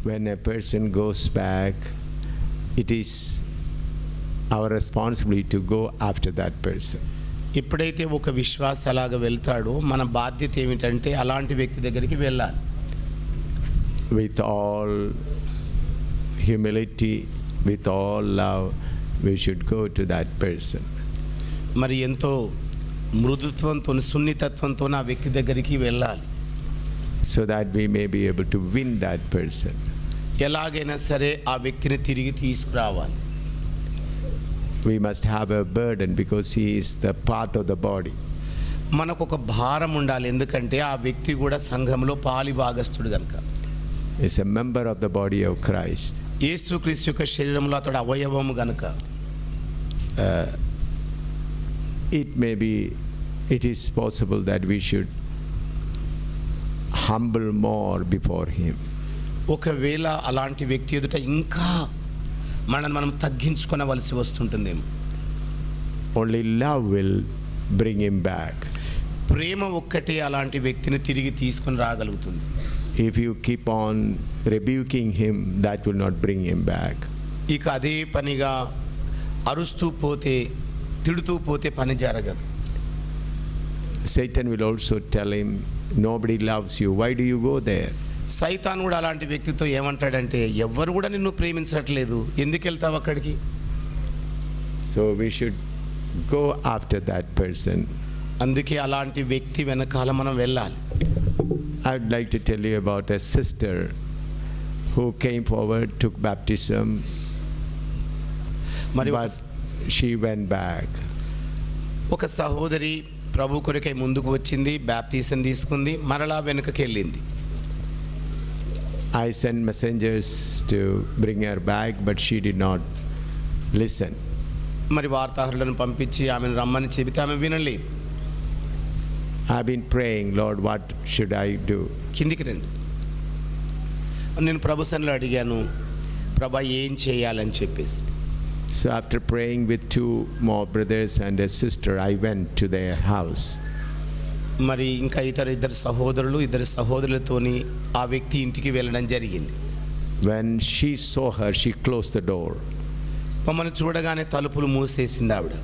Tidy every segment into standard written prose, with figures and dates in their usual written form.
when a person goes back, it is our responsibility to go after that person. ఎప్పుడైతే ఒక విశ్వాసి అలాగ వెళ్తాడో మన బాధ్యత ఏమిటంటే అలాంటి వ్యక్తి దగ్గరికి వెళ్ళాలి. With all humility, with all love, we should go to that person. మరి ఎంతో మృదుత్వంతో సున్నితత్వంతో ఆ వ్యక్తి దగ్గరికి వెళ్ళాలి. So that we may be able to win that person. ఎలాగైనా సరే ఆ వ్యక్తిని తిరిగి తీసుకురావాలి. We must have a burden because he is the part of the body. మనకు ఒక భారం ఉండాలి, ఎందుకంటే ఆ వ్యక్తి కూడా సంఘంలో పాలి భాగస్థుడు కనుక. Is a member of the body of Christ. యేసుక్రీస్తు యొక్క శరీరంలో అతడు అవయవము కనుక. It is possible that we should humble more before him. ఒకవేళ అలాంటి వ్యక్తి ఎదుట ఇంకా మనం తగ్గించుకొనవలసి వస్తుంటుందేమో. Only love will bring him back. ప్రేమ ఒక్కటే అలాంటి వ్యక్తిని తిరిగి తీసుకొని రాగలుగుతుంది. If you keep on rebuking him, that will not bring him back. ఇక అదే పనిగా అరుస్తూ పోతే తిడుతూ పోతే పని జరగదు. Satan will also tell him, nobody loves you, why do you go there? సైతాన్ కూడా అలాంటి వ్యక్తితో ఏమంటాడంటే, ఎవ్వరు కూడా నిన్ను ప్రేమించట్లేదు, ఎందుకు వెళ్తావు అక్కడికి? So we should go after that person. అందుకే అలాంటి వ్యక్తి వెనకాల మనం వెళ్ళాలి. I would like to tell you about a sister who came forward, took baptism, but she went back. ఒక సహోదరి ప్రభు కొరకై ముందుకు వచ్చింది, బాప్టిజం తీసుకుంది, మరలా వెనుకకి వెళ్ళింది. I sent messengers to bring her back, but she did not listen. మరి వార్తాహరులను పంపించి ఆమెను రమ్మని చెబితే ఆమె వినలేదు. I've been praying, Lord, what should I do? కిందికి రండి. నేను ప్రభు సన్నిధిలో అడిగాను, ప్రభా ఏం చేయాలని చెప్పేసి. So after praying with two more brothers and a sister, I went to their house. మరి ఇంకా ఇద్దరు సహోదరులు ఇద్దరు సహోదరులతోని ఆ వ్యక్తి ఇంటికి వెళ్ళడం జరిగింది. When she saw her, she closed the door. మమ్మల్ని చూడగానే తలుపులు మూసేసింది ఆవిడ.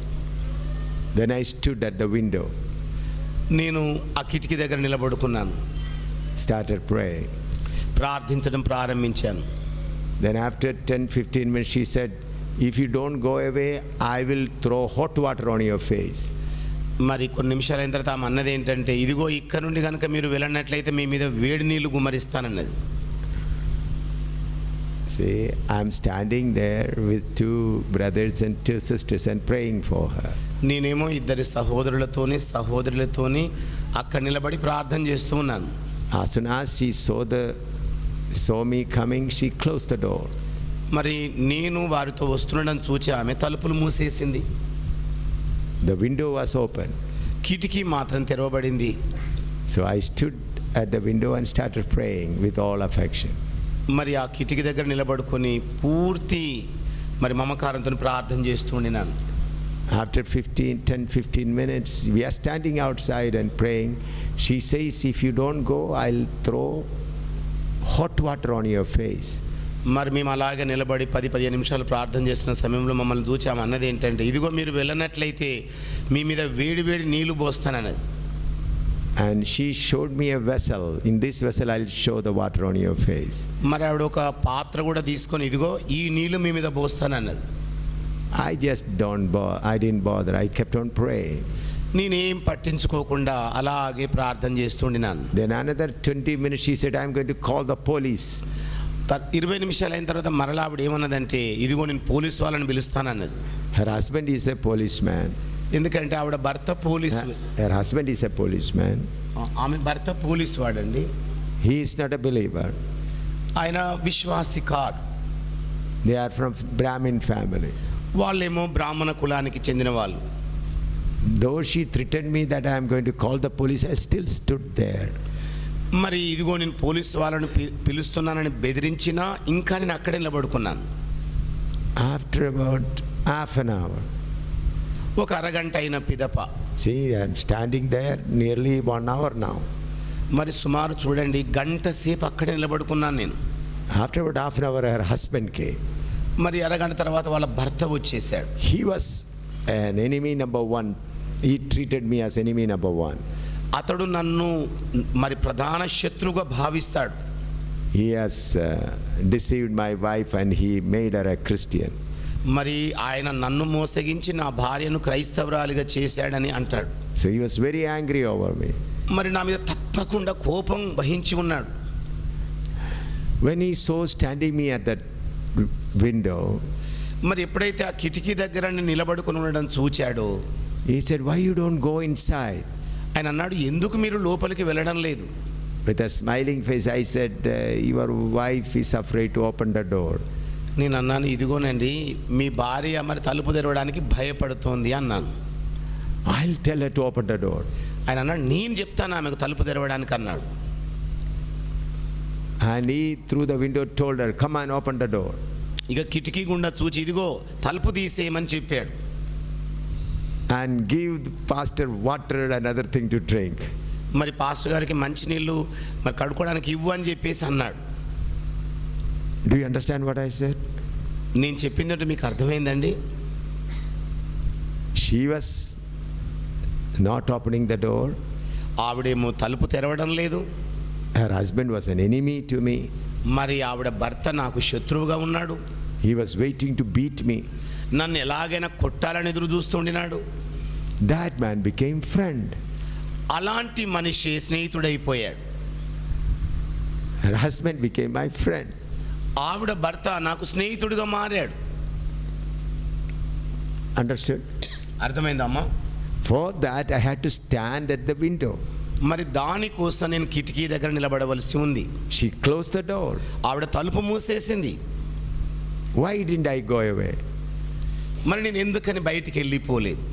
Then I stood at the window. నేను ఆ కిటికీ దగ్గర నిలబడుకున్నాను. Started praying. ప్రార్థించడం ప్రారంభించాను. Then after 10-15 minutes she said, if you don't go away, I will throw hot water on your face. మరి కొన్ని నిమిషాలు అయిన తర్వాత ఆమె అన్నది ఏంటంటే, ఇదిగో ఇక్కడ నుండి కనుక మీరు వెళ్ళినట్లయితే మీ మీద వేడి నీళ్లు గుమ్మరిస్తానన్నది. See, I'm standing there with two brothers and two sisters and praying for her. నేనేమో ఇద్దరు సహోదరులతోని అక్కడ నిలబడి ప్రార్థన చేస్తూ ఉన్నాను. As soon as she saw me coming, she closed the door. మరి నేను వారితో వస్తుండడం చూచి ఆమె తలుపులు మూసేసింది. The window was open. కిటికీ మాత్రం తెరవబడింది. So I stood at the window and started praying with all affection. మరి ఆ కిటికీ దగ్గర నిలబడుకొని పూర్తి మరి మమకారంతో ప్రార్థన చేస్తూ ఉండినాను. After 10-15 minutes, we are standing outside and praying. She says, if you don't go, I'll throw hot water on your face. మరి మేము అలాగే నిలబడి 10-15 నిమిషాలు ప్రార్థన చేస్తున్న సమయంలో మమ్మల్ని చూసి ఆమె అన్నది ఏంటంటే, ఇదిగో మీరు వెళ్ళనట్లయితే మీ మీద వేడి వేడి నీళ్లు పోస్తానన్నది. And she showed me a vessel. In this vessel, I'll show the water on your face. మరి ఆవిడ ఒక పాత్ర కూడా తీసుకొని, ఇదిగో ఈ నీళ్లు మీ మీద పోస్తానన్నది. I didn't bother. I kept on praying. నేనేం పట్టించుకోకుండా అలాగే ప్రార్థన చేస్తుండినాను. Then another 20 minutes, she said, I'm going to call the police. 20 నిమిషాలు అయిన తర్వాత మరలా ఆవిడ ఏమన్నదంటే, ఇదిగో నేను పోలీసు వాళ్ళని పిలుస్తానన్నది. Her husband is a policeman. ఎందుకంటే ఆవిడ భర్త police. Her husband is a policeman. ఆమె భర్త పోలీసు వాడండి. He is not a believer. ఆయన విశ్వాసి కాదు. They are from Brahmin family. వాళ్ళేమో బ్రాహ్మణ కులానికి చెందిన వాళ్ళు. Though she threatened me that I am going to call the police, I still stood there. మరి ఇదిగో నేను పోలీసు వాళ్ళని పిలుస్తున్నానని బెదిరించినా ఇంకా నేను అక్కడే నిలబడుకున్నాను. After about half an hour, ఒక అరగంట అయిన పిదప, see, I am standing there nearly 1 hour now. మరి సుమారు చూడండి గంట సేపు అక్కడే నిలబడుకున్నాను నేను. After about half an hour, her husband came. మరి అరగంట తర్వాత వాళ్ళ భర్త వచ్చేసాడు. He was an enemy number one. He treated me as enemy number one. అతడు నన్ను మరి ప్రధాన శత్రువుగా భావిస్తాడు. He has deceived my wife and he made her a Christian. మరి ఆయన నన్ను మోసగించి నా భార్యను క్రైస్తవురాలిగా చేశాడని అంటాడు. So he was very angry over me. మరి నా మీద తప్పకుండా కోపం వహించి ఉన్నాడు. When he saw standing me at that window, మరి ఎప్పుడైతే ఆ కిటికీ దగ్గర నిలబడుకుని ఉండడం చూచాడో, he said, "Why you don't go inside?" ఆయన అన్నాడు, ఎందుకు మీరు లోపలికి వెళ్ళడం లేదు? With a smiling face, I said, "Your wife is afraid to open the door." నేను అన్నాను, ఇదిగోనండి మీ భార్య మరి తలుపు తెరవడానికి భయపడుతోంది అన్నాను. I'll tell her to open the door. ఆయన అన్నాడు, నేను చెప్తాను ఆమెకు తలుపు తెరవడానికి అన్నాడు. And he through the window told her, "Come on, open the door." ఇక కిటికీ గుండా చూచి ఇదిగో తలుపు తీసేయమని చెప్పాడు. And give the pastor water and other thing to drink. మరి పాస్టర్ గారికి మంచినీళ్ళు మరి కడుక్కోవడానికి ఇవ్వు అని చెప్పేసి అన్నాడు. Do you understand what I said? నేను చెప్పిందంటే మీకు అర్థమైందండి? She was not opening the door. ఆవిడేమో తలుపు తెరవడం లేదు. Her husband was an enemy to me. మరి ఆవిడ భర్త నాకు శత్రువుగా ఉన్నాడు. He was waiting to beat me. నన్ను ఎలాగైనా కొట్టాలని ఎదురు చూస్తుండినాడు. That man became friend. అలాంటి మనిషి స్నేహితుడైపోయాడు. Her husband became my friend. ఆవిడ భర్త నాకు స్నేహితుడిగా మారాడు. Understood? అర్థమైందమ్మా? For that I had to stand at the window. మరి దానికోసం నేను కిటికీ దగ్గర నిలబడవలసి ఉంది. She closed the door. ఆవిడ తలుపు మూసేసింది. Why didn't I go away? మరి నేను ఎందుకని బయటికి వెళ్ళిపోలేదు?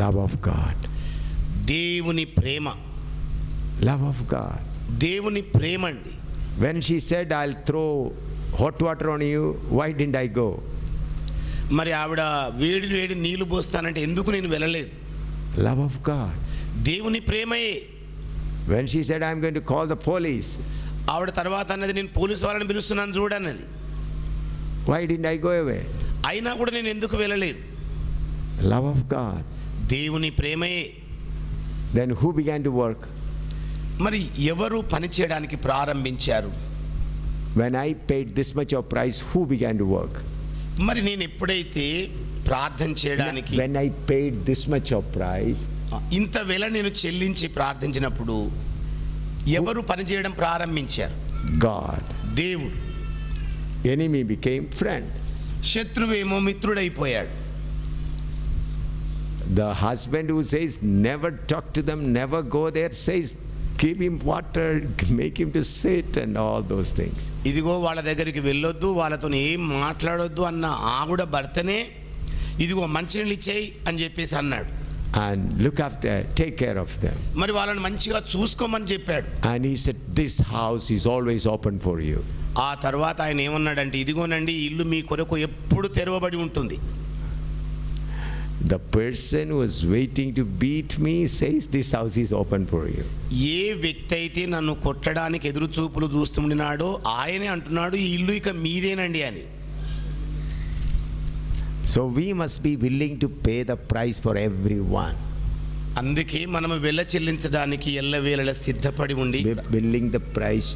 Love of God. దేవుని ప్రేమ. Love of God. దేవుని ప్రేమ అండి. When she said, "I'll throw hot water on you," why didn't I go? మరి ఆవిడ వేడి వేడి నీళ్లు పోస్తానంటే ఎందుకు నేను వెళ్ళలేదు? Love of God. దేవుని ప్రేమయే. When she said, "I'm going to call the police," ఆవిడ తర్వాత అన్నది, నేను పోలీసు వాళ్ళని పిలుస్తున్నాను చూడన్నది. why didn't I go away? అయినా కూడా నేను ఎందుకు వెళ్ళలేదు? Love of God. దేవుని ప్రేమయే. Then who began to work? మరి ఎవరు పని చేయడానికి ప్రారంభించారు? When I paid this much of price, who began to work? మరి నేను ఎప్పుడైతే ప్రార్థన చేయడానికి When I paid this much of price, ఇంత వెల నేను చెల్లించి ప్రార్థించినప్పుడు ఎవరు పని చేయడం ప్రారంభించారు? God. దేవుడు. Enemy became friend. శత్రువేమో మిత్రుడైపోయాడు. The husband who says never talk to them, never go there, says give him water, make him to sit and all those things. ఇదిగో వాళ్ళ దగ్గరికి వెళ్ళొద్దు, వాళ్ళతో ఏం మాట్లాడొద్దు అన్న ఆవిడ భర్తనే ఇదిగో మంచినీళ్ళు ఇచ్చేయి అని చెప్పేసి అన్నాడు. And look after, take care of them. మరి వాళ్ళని మంచిగా చూసుకోమని చెప్పాడు. And he said, "This house is always open for you." ఆ తర్వాత ఆయన ఏమన్నాడంటే, ఇదిగోనండి ఇల్లు మీ కొరకు ఎప్పుడు తెరవబడి ఉంటుంది. The person who is waiting to beat me says, "This house is open for you." ఏ వ్యక్తి అయితే నన్ను కొట్టడానికి ఎదురు చూపులు చూస్తుండినాడో ఆయనే అంటున్నాడు, ఈ ఇల్లు ఇక మీదేనండి అని. So we must be willing to pay the price for everyone. అందుకే మనము వెల చెల్లించడానికి ఎల్లవేళలా సిద్ధపడి ఉండి, Willing the price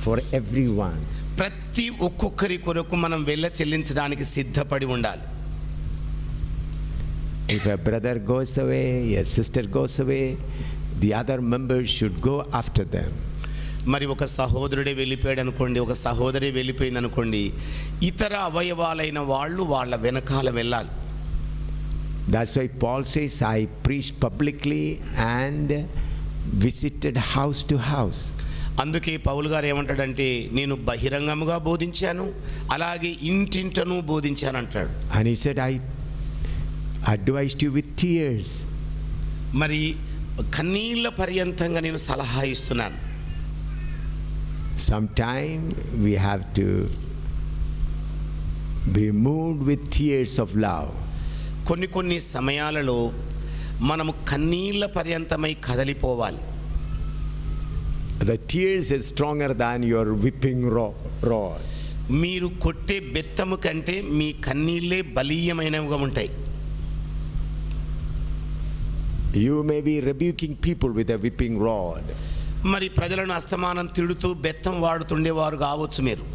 for everyone. ప్రతి ఒక్కొక్కరి కొరకు మనం వెల చెల్లించడానికి సిద్ధపడి ఉండాలి. If a brother goes away, a sister goes away, the other members should go after them. మరి ఒక సహోదరుడే వెళ్ళిపోయాడు అనుకోండి, ఒక సహోదరి వెళ్ళిపోయింది అనుకోండి, ఇతర అవయవాలైన వాళ్ళు వాళ్ళ వెనకాల వెళ్ళాలి. That's why Paul says, "I preached publicly and visited house to house." అందుకే పౌలు గారు ఏమంటాడంటే, నేను బహిరంగముగా బోధించాను, అలాగే ఇంటింటను బోధించాను అంటాడు. And he said, "I advised you with tears." మరి కన్నీళ్ళ పర్యంతంగా నేను సలహా ఇస్తున్నాను. Sometime we have to be moved with tears of love. కొన్ని సమయాలలో మనము కన్నీళ్ళ పర్యంతమై కదలిపోవాలి. The tears is stronger than your whipping rod. మీరు కొట్టే బెత్తము కంటే మీ కన్నీళ్ళే బలీయమైనవిగా ఉంటాయి. You may be rebuking people with a whipping rod. మరి ప్రజలను అస్తమానం తిడుతూ బెత్తం వాడుతుండేవారు కావచ్చు మీరు.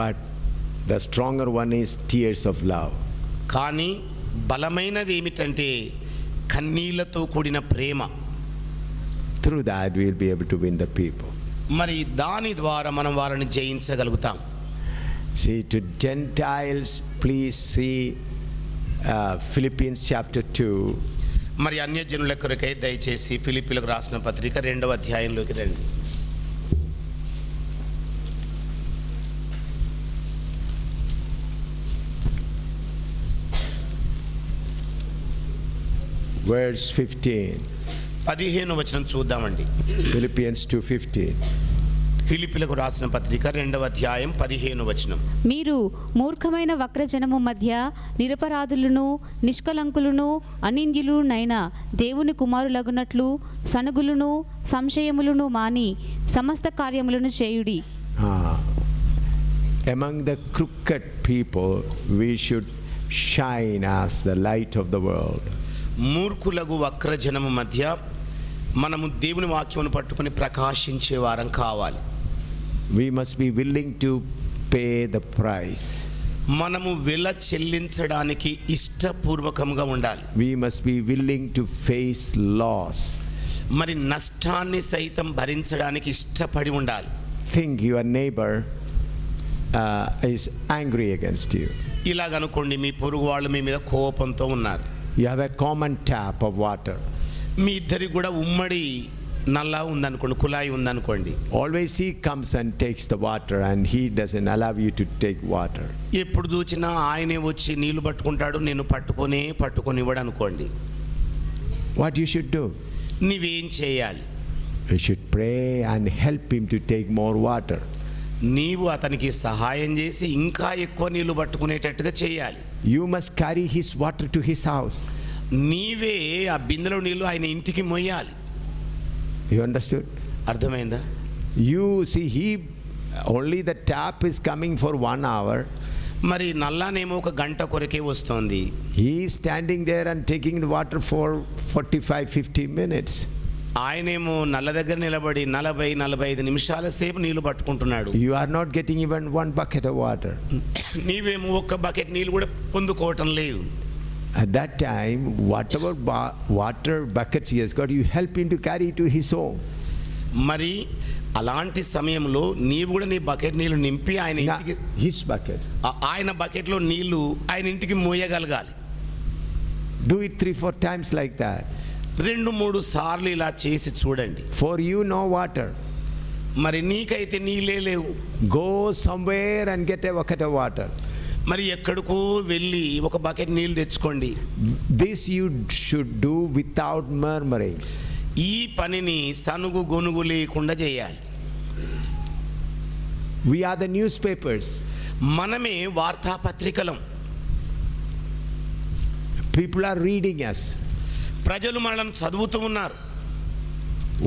But the stronger one is tears of love. కానీ బలమైనది ఏమిటంటే కన్నీళ్లతో కూడిన ప్రేమ. Through that we will be able to win the people. మరి దాని ద్వారా మనం వారిని జయించగలుగుతాం. See, to Gentiles, please see Philippians chapter 2. మరి అన్యజనుల కొరకై దయచేసి ఫిలిప్పీలకు రాసిన పత్రిక 2వ అధ్యాయంలోకి రండి. Verse 15. 15వ వచనం చూద్దామండి. Philippians 2:15. ఫిలిప్పీలకు రాసిన పత్రిక 2వ అధ్యాయం 15వ వచనం. మీరు మూర్ఖమైన వక్రజనము మధ్య నిరపరాధులను నిష్కలంకులను అనింద్యులునైన దేవుని కుమారులగునట్లు సనుగులను సంశయములను మాని సమస్త కార్యములను చేయుడి. Among the crooked people we should shine as the light of the world. మూర్ఖులకు వక్రజనము మధ్య మనము దేవుని వాక్యమును పట్టుకొని ప్రకాశించే వారం కావాలి. We must be willing to pay the price. మనము వెల చెల్లించడానికి ఇష్టపూర్వకంగా ఉండాలి. We must be willing to face loss. మరి నష్టాన్ని సైతం భరించడానికి ఇష్టపడి ఉండాలి. Think your neighbor is angry against you. ఇలాగనుకోండి, మీ పొరుగు వాళ్ళు మీ మీద కోపంతో ఉన్నారు. You have a common tap of water. మీ ఇద్దరికి కూడా ఉమ్మడి నల్లా ఉందనుకోండి, కుళాయి ఉందనుకోండి. Always he comes and takes the water and he doesn't allow you to take water. ఎప్పుడు చూసినా ఆయనే వచ్చి నీళ్లు పట్టుకుంటాడు, నేను పట్టుకొని ఇవ్వడు అనుకోండి. What you should do? నీవేం చేయాలి? You should pray and help him to take more water. నీవు అతనికి సహాయం చేసి ఇంకా ఎక్కువ నీళ్లు పట్టుకునేటట్టుగా చేయాలి. You must carry his water to his house. నీవే ఆ బిందెలో నీళ్లు ఆయన ఇంటికి మొయ్యాలి. You understood? అర్థమైందా? You see, only the tap is coming for 1 hour. మరి నల్లానేమో ఒక గంట కొరకే వస్తుంది. He is standing there and taking the water for 45-50 minutes. ఆయనేమో నల్ల దగ్గర నిలబడి 40-45 నిమిషాల సేపు నీళ్లు పట్టుకుంటున్నాడు. You are not getting even 1 bucket of water. నీవేమో ఒక్క బకెట్ నీళ్లు కూడా పొందుకోవటం లేదు. At that time, whatever water buckets he has got, you help him to carry to his home. మరి అలాంటి సమయంలో నీవు కూడా నీ బకెట్ నీళ్లు నింపి ఆయన ఇంటికి, his bucket. ఆయన బకెట్లో నీళ్లు ఆయన ఇంటికి మోయగలగాలి. Do it 3-4 times like that. 2-3 సార్లు ఇలా చేసి చూడండి. For you no water. మరి నీకైతే నీళ్ళే లేవు. Go somewhere and get a bucket of water. మరి ఎక్కడికో వెళ్ళి ఒక బకెట్ నీళ్ళు తెచ్చుకోండి. This you should do without murmurings. ఈ పనిని సనుగు గొనుగు లేకుండా చేయాలి. We are the newspapers. మనమే వార్తాపత్రికలం. People are reading us. ప్రజలు మనల్ని చదువుతూ ఉన్నారు.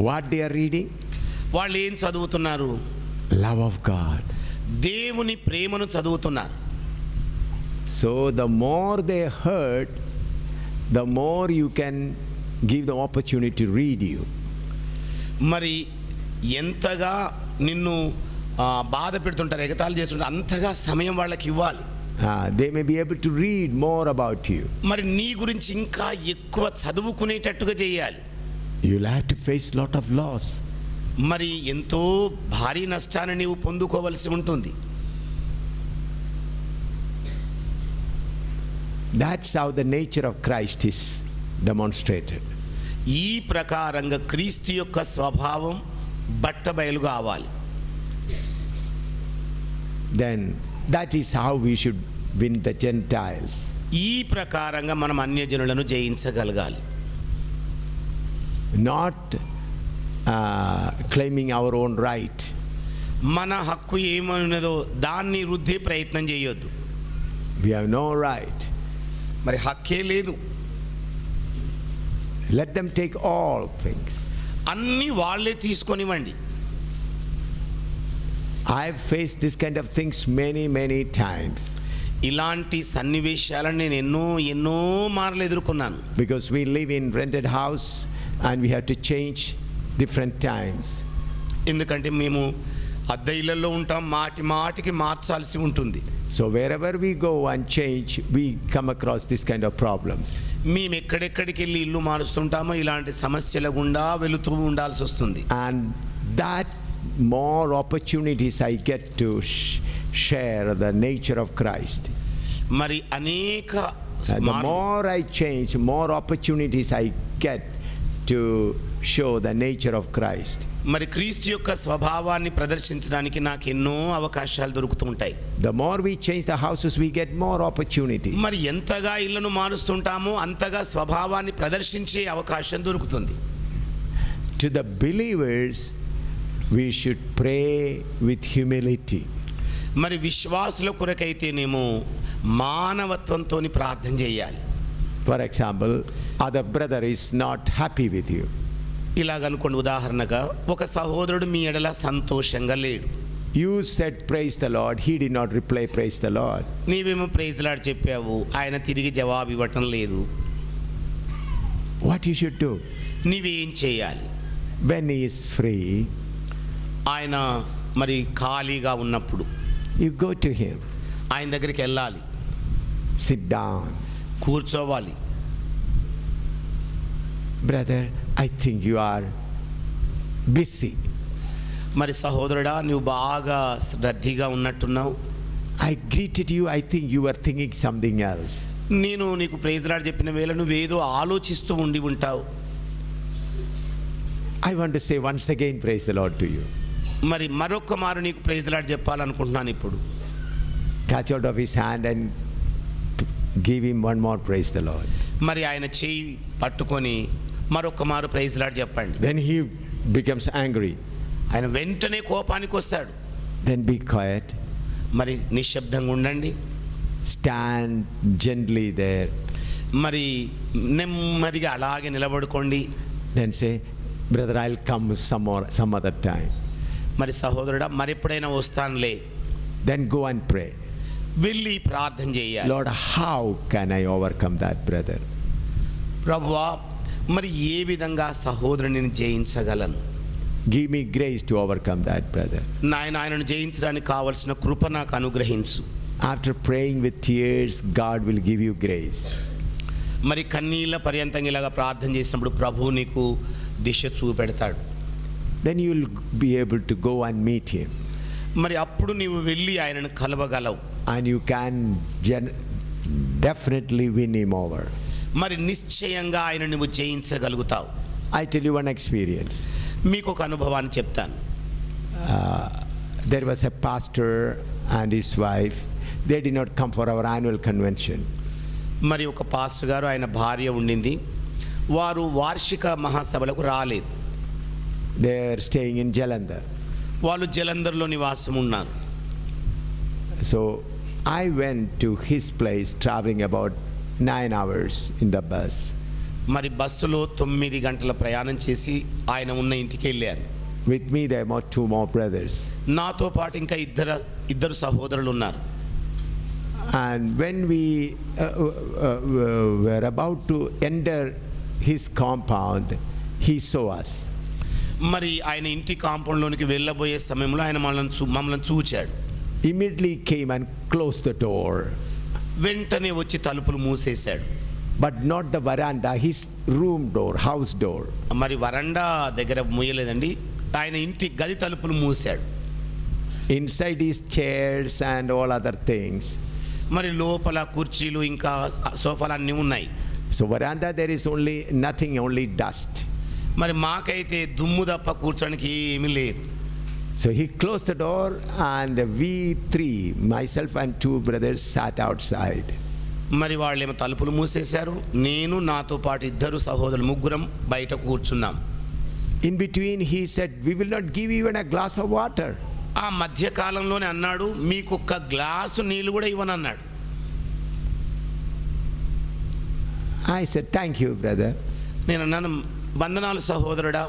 What they are reading? వాళ్ళు ఏం చదువుతున్నారు? Love of God. దేవుని ప్రేమను చదువుతున్నారు. So the more they heard, the more you can give the opportunity to read you. మరి ఎంతగా నిన్ను బాధ పెడుతుంటారు, ఎగతాళి చేస్తుంటారు, అంతగా సమయం వాళ్ళకి ఇవ్వాలి. They may be able to read more about you. మరి నీ గురించి ఇంకా ఎక్కువ చదువుకునేటట్టుగా చేయాలి. You'll have to face lot of loss. మరి ఎంతో భారీ నష్టాన్ని నీవు పొందుకోవలసి ఉంటుంది. That's how the nature of Christ is demonstrated. ఈ ప్రకారంగా క్రీస్తు యొక్క స్వభావం బట్టబయలుగా అవ్వాలి. Then that is how we should win the Gentiles. ఈ ప్రకారంగా మనం అన్యజనులను జయించగలగాలి. Not claiming our own right. మన హక్కు ఏమన్నదో దాన్ని రుద్దే ప్రయత్నం చేయొద్దు. We have no right. మరి హక్కే లేదు. Let them take all things. అన్నీ వాళ్ళే తీసుకొనివ్వండి. I've faced this kind of things many times. ఇలాంటి సన్నివేశాలను నేను ఎన్నో మార్లు ఎదుర్కొన్నాను. Because we live in rented house and we have to change different times. ఎందుకంటే మేము అద్దె ఇళ్లలో ఉంటాం, మాటికి మార్చాల్సి ఉంటుంది. So wherever we go and change, we come across this kind of problems. మేము ఎక్కడెక్కడికి వెళ్ళి ఇల్లు మారుస్తుంటామో ఇలాంటి సమస్యల గుండా వెళుతూ ఉండాల్సి వస్తుంది. And that more opportunities I get to share the nature of Christ. మరి అనేక And the more I change, more opportunities I get to show the nature of Christ. మరి క్రీస్తు యొక్క స్వభావాన్ని ప్రదర్శించడానికి నాకు ఎన్నో అవకాశాలు దొరుకుతూ ఉంటాయి. The more we change the houses, we get more opportunities. మరి ఎంతగా ఇళ్లను మారుస్తుంటామో అంతగా స్వభావాన్ని ప్రదర్శించే అవకాశం దొరుకుతుంది. To the believers, we should pray with humility. మరి విశ్వాసుల కొరకైతేనేమో మానవత్వంతో ప్రార్థన చేయాలి. For example, other brother is not happy with you. ఇలాగనుకోండి, ఉదాహరణగా ఒక సహోదరుడు మీ ఎడల సంతోషంగా లేడు. You said praise the Lord, he did not reply praise the Lord. నీవేమో ప్రైజ్ లార్డ్ చెప్పావు, ఆయన తిరిగి జవాబు ఇవ్వటం లేదు. What you should do? నీవేం చేయాలి? When he is free, ఆయన మరి ఖాళీగా ఉన్నప్పుడు you go to him, ఆయన దగ్గరికి వెళ్ళాలి, sit down. కూర్చోవాలి. Brother, I think you are busy. మరి సహోదరుడా, నువ్వు బాగా రద్దీగా ఉన్నట్టున్నావు. I greeted you, I think you were thinking something else. నేను నీకు ప్రైజ్ లార్డ్ చెప్పిన వేళ నువ్వేదో ఆలోచిస్తూ ఉండి ఉంటావు. I want to say once again praise the Lord to you. మరి మరొక్క మారు నీకు ప్రైజ్ లార్డ్ చెప్పాలనుకుంటున్నాను ఇప్పుడు. Catch hold of his hand and give him one more praise the Lord. మరి ఆయన చేయి పట్టుకొని మరొక్క మారు ప్రైజ్ లార్డ్ చెప్పండి. Then he becomes angry. ఆయన వెంటనే కోపానికి వస్తాడు. Then be quiet. మరి నిశ్శబ్దంగా ఉండండి. Stand gently there. మరి నెమ్మదిగా అలాగే నిలబడుకోండి. Then say, brother, I'll come some other time. మరి సహోదరుడా, మరెప్పుడైనా వస్తానులే. Then go and pray. వెళ్ళి ప్రార్థన చేయాలి. Lord, how can I overcome that brother? ప్రభువా, మరి ఏ విధంగా సహోదరుని జయించగలను? Give me grace to overcome that brother. ఆయనను జయించడానికి కావలసిన కృప నాకు అనుగ్రహించు. After praying with tears, God will give you grace. మరి కన్నీళ్ళ పర్యంతంగా ఇలాగా ప్రార్థన చేసినప్పుడు ప్రభువు నీకు దిశ చూపెడతాడు. Then you will be able to go and meet him. మరి అప్పుడు నీవు వెళ్ళి ఆయనను కలవగలవు. And you can definitely win him over. మరి నిశ్చయంగా ఆయన నువ్వు జయించగలుగుతావు. I tell you one experience. మీకు ఒక అనుభవాన్ని చెప్తాను. There was a pastor and his wife. They did not come for our annual convention. మరి ఒక పాస్టర్ గారు ఆయన భార్య ఉండింది. వారు వార్షిక మహాసభలకు రాలేదు. They are staying in Jalandhar. వాళ్ళు జలంధర్లో నివాసం ఉన్నారు. So I went to his place traveling about 9 hours in the bus. మరి బస్సులో 9 గంటల ప్రయాణం చేసి ఆయన ఉన్న ఇంటికి వెళ్ళాను. With me there were 2 more brothers. నాతో పాటు ఇంకా ఇద్దరు సహోదరులు ఉన్నారు. And when we were about to enter his compound, he saw us. మరి ఆయన ఇంటి కాంపౌండ్లోనికి వెళ్ళబోయే సమయంలో ఆయన మమ్మల్ని చూచాడు. Immediately came and closed the door. వెంటనే వచ్చి తలుపులు మూసేశాడు. But not the veranda, his room door, house door. మరి వరండా దగ్గర మూయలేదండి, ఆయన ఇంటి గది తలుపులు మూసాడు. Inside his chairs and all other things. మరి లోపల కుర్చీలు ఇంకా సోఫాలు అన్నీ ఉన్నాయి. So veranda there is nothing, only dust. మరి మాకైతే దుమ్ము తప్ప కూర్చోడానికి ఏమీ లేదు. So he closed the door and we 3, myself and 2 brothers, sat outside. మరి వాళ్ళేమో తలుపులు మూసేశారు. నేను నాతో పాటు ఇద్దరు సహోదరులు ముగ్గురం బయట కూర్చున్నాం. In between he said, we will not give even a glass of water. ఆ మధ్య కాలంలోనే అన్నాడు, మీకు ఒక్క గ్లాసు నీళ్ళు కూడా ఇవ్వనన్నాడు. I said, thank you brother. నేను అన్నాను, వందనాలు సహోదరుడా.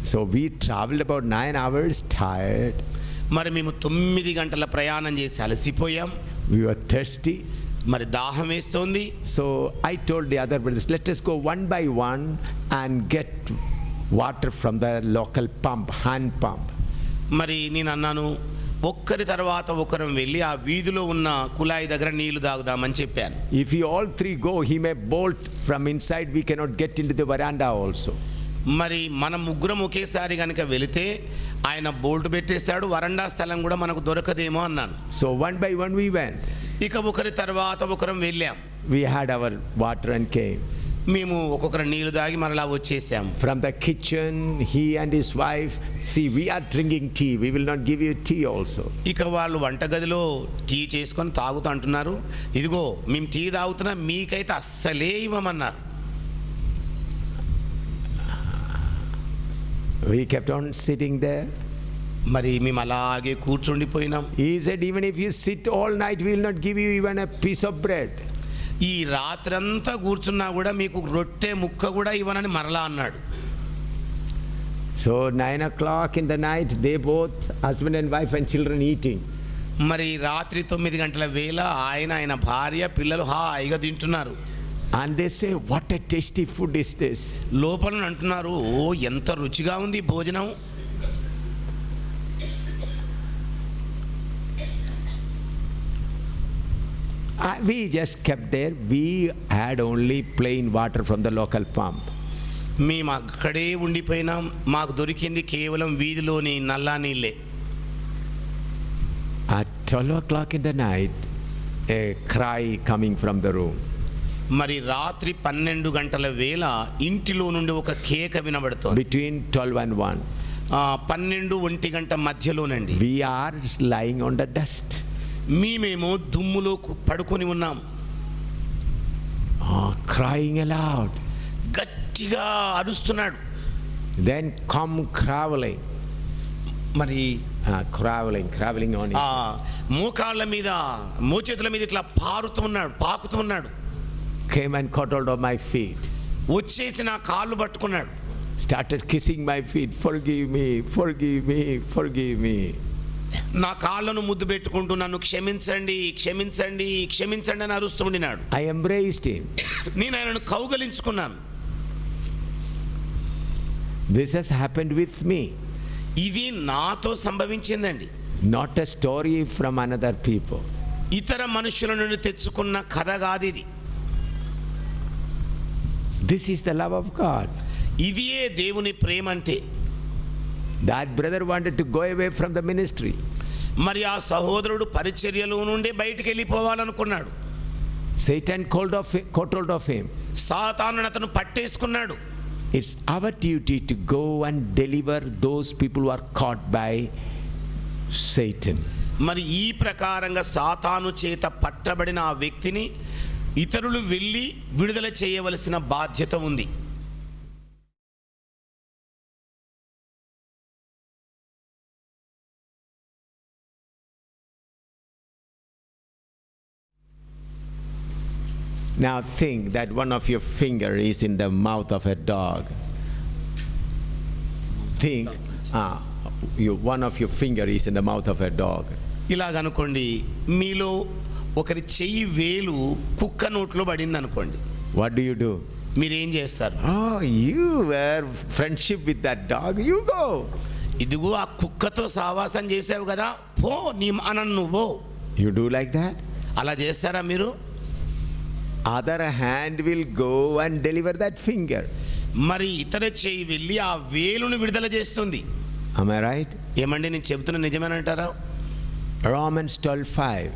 So we traveled about 9 hours, tired. మరి మేము 9 గంటల ప్రయాణం చేసి అలసిపోయాం. We were thirsty. మరి దాహం వేస్తోంది. So I told the other brothers, let us go one by one and get water from the local pump, hand pump. మరి నేను అన్నాను, ఒక్కరి తర్వాత ఒకరం వెళ్ళి ఆ వీధిలో ఉన్న కుళాయి దగ్గర నీళ్లు తాగుదామని చెప్పాను. If we all three go, he may bolt from inside, we cannot get into the veranda also. మరి మనం ముగ్గురం ఒకేసారి కనుక వెళితే ఆయన బోల్ట్ పెట్టేస్తాడు, వరండా స్థలం కూడా మనకు దొరకదేమో అన్నాను. So one by one we went. ఇక ఒకరి తర్వాత ఒకరం వెళ్ళాం. We had our water and came. మేము ఒక్కొక్కరు నీళ్లు తాగి మరలా వచ్చేసాం. From the kitchen, he and his wife, see, we are drinking tea, we will not give you tea also. ఇక వాళ్ళు వంటగదిలో టీ చేసుకొని తాగుతూ అంటున్నారు, ఇదిగో మేము టీ తాగుతున్నా, మీకైతే అస్సలే ఇవ్వమన్నారు. We kept on sitting there. మరి మేము అలాగే కూర్చుండిపోయినాం. He said, even if you sit all night, we will not give you even a piece of bread. ఈ రాత్రంతా కూర్చున్నా కూడా మీకు రొట్టె ముక్క కూడా ఇవ్వనని మరలా అన్నాడు. So 9 o'clock in the night, they both, husband and wife and children, eating. మరి రాత్రి 9 గంటల వేళ ఆయన భార్య పిల్లలు హాయిగా తింటున్నారు. And they say, what a tasty food is this. లోపల అంటున్నారు, ఓ ఎంత రుచిగా ఉంది భోజనం. We just kept there. We had only plain water from the local pump. మేము అక్కడే ఉండిపోయినాం. మాకు దొరికింది కేవలం వీధిలోని నల్లా నీళ్ళే. At 12 o'clock in the night, a cry coming from the room. మరి రాత్రి 12 గంటల వేళ ఇంటిలో నుండి ఒక కేక వినబడుతోంది. Between 12 and 1. 12-1 గంట మధ్యలోనండి. We are lying on the dust. మేమేమో దుమ్ములో పడుకొని ఉన్నాం. Crying aloud. గట్టిగా అరుస్తున్నాడు. Then come craveling. మరి craveling on it. మోకాళ్ళ మీద మోచేతుల మీద ఇట్లా పాకుతూ ఉన్నాడు. Came and caught hold of my feet. వచ్చేసి నా కాళ్ళు పట్టుకున్నాడు. Started kissing my feet. Forgive me, forgive me, forgive me. నా కాళ్ళను ముద్దు పెట్టుకుంటూ నన్ను క్షమించండి క్షమించండి క్షమించండి అని అరుస్తుండినాడు. I embraced him. నేను ఆయనను కౌగలించుకున్నాను. This has happened with me. ఇది నాతో సంభవించిందండి. Not a story from another people. ఇతర మనుషుల నుండి తెచ్చుకున్న కథ కాదు ఇది. This is the love of God. ఇదియే దేవుని ప్రేమ అంటే. That brother wanted to go away from the ministry. మరి ఆ సహోదరుడు పరిచర్యలో నుండి బయటికి వెళ్ళిపోవాలనుకున్నాడు. Satan caught hold of him. సాతాను అతను పట్టేసుకున్నాడు. It's our duty to go and deliver those people who are caught by Satan. మరి ఈ ప్రకారంగా సాతాను చేత పట్టబడిన ఆ వ్యక్తిని ఇతరులు వెళ్ళి విడుదల చేయవలసిన బాధ్యత ఉంది. Now think that one of your finger is in the mouth of a dog. Think, one of your finger is in the mouth of a dog. ఇలాగనుకోండి, మీలో ఒకరి చెయ్యి వేలు కుక్క నోట్లో పడింది అనుకోండి. What do you do? మీరేం చేస్తారు? Oh, you were friendship with that dog, you go. ఇదిగో ఆ కుక్కతో సావాసం చేసావు కదా, పో నీ అనను నువ్వు. You do like that? అలా చేస్తారా మీరు? Other hand will go and deliver that finger. మరి ఇతర చెయ్యి వెళ్ళి ఆ వేలును విడుదల చేస్తుంది. Am I right? ఏమండి నేను చెబుతున్న నిజమేనంటారా? Romans 12:5.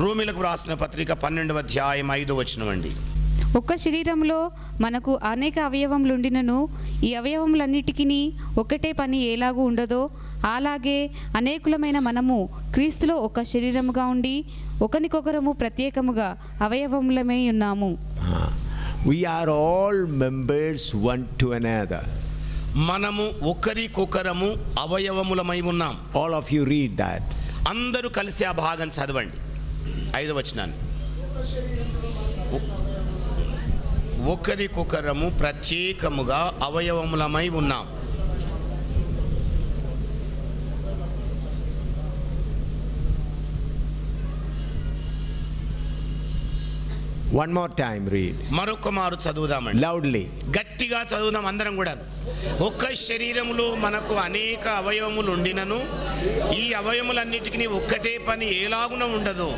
రోమీలకు వ్రాసిన పత్రిక 12వ అధ్యాయం 5వ వచనం అండి. ఒక్క శరీరంలో మనకు అనేక అవయవములుండినను ఈ అవయవములన్నిటికీ ఒకటే పని ఎలాగూ ఉండదో అలాగే అనేకులమైన మనము క్రీస్తులో ఒక శరీరముగా ఉండి ఒకరికొకరము ప్రత్యేకముగా అవయవములమై ఉన్నాము. We are all members one to another. మనము ఒకరికొకరము అవయవములమై ఉన్నాం. All of you read that. అందరూ కలిసి ఆ భాగం చదవండి. 5వ వచనాన్ని. ఒకరికొకరము ప్రత్యేకముగా అవయవములమై ఉన్నాం. One more time, read. మరొక మారు చదువుదామండి, Loudly. గట్టిగా చదువుదాం అందరం కూడా. ఒక్క శరీరములో మనకు అనేక అవయవములు ఉండినను ఈ అవయవములన్నిటికీ ఒక్కటే పని ఎలాగున ఉండదు,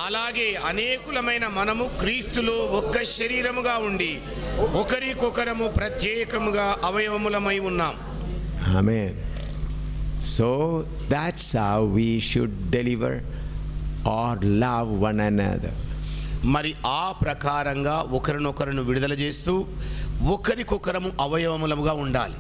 అలాగే అనేకులమైన మనము క్రీస్తులో ఒక్క శరీరముగా ఉండి ఒకరికొకరము ప్రత్యేకముగా అవయవములమై ఉన్నాం. Amen. So that's how we should deliver or love one another. మరి ఆ ప్రకారంగా ఒకరినొకరును విడుదల చేస్తూ ఒకరికొకరము అవయవములముగా ఉండాలి.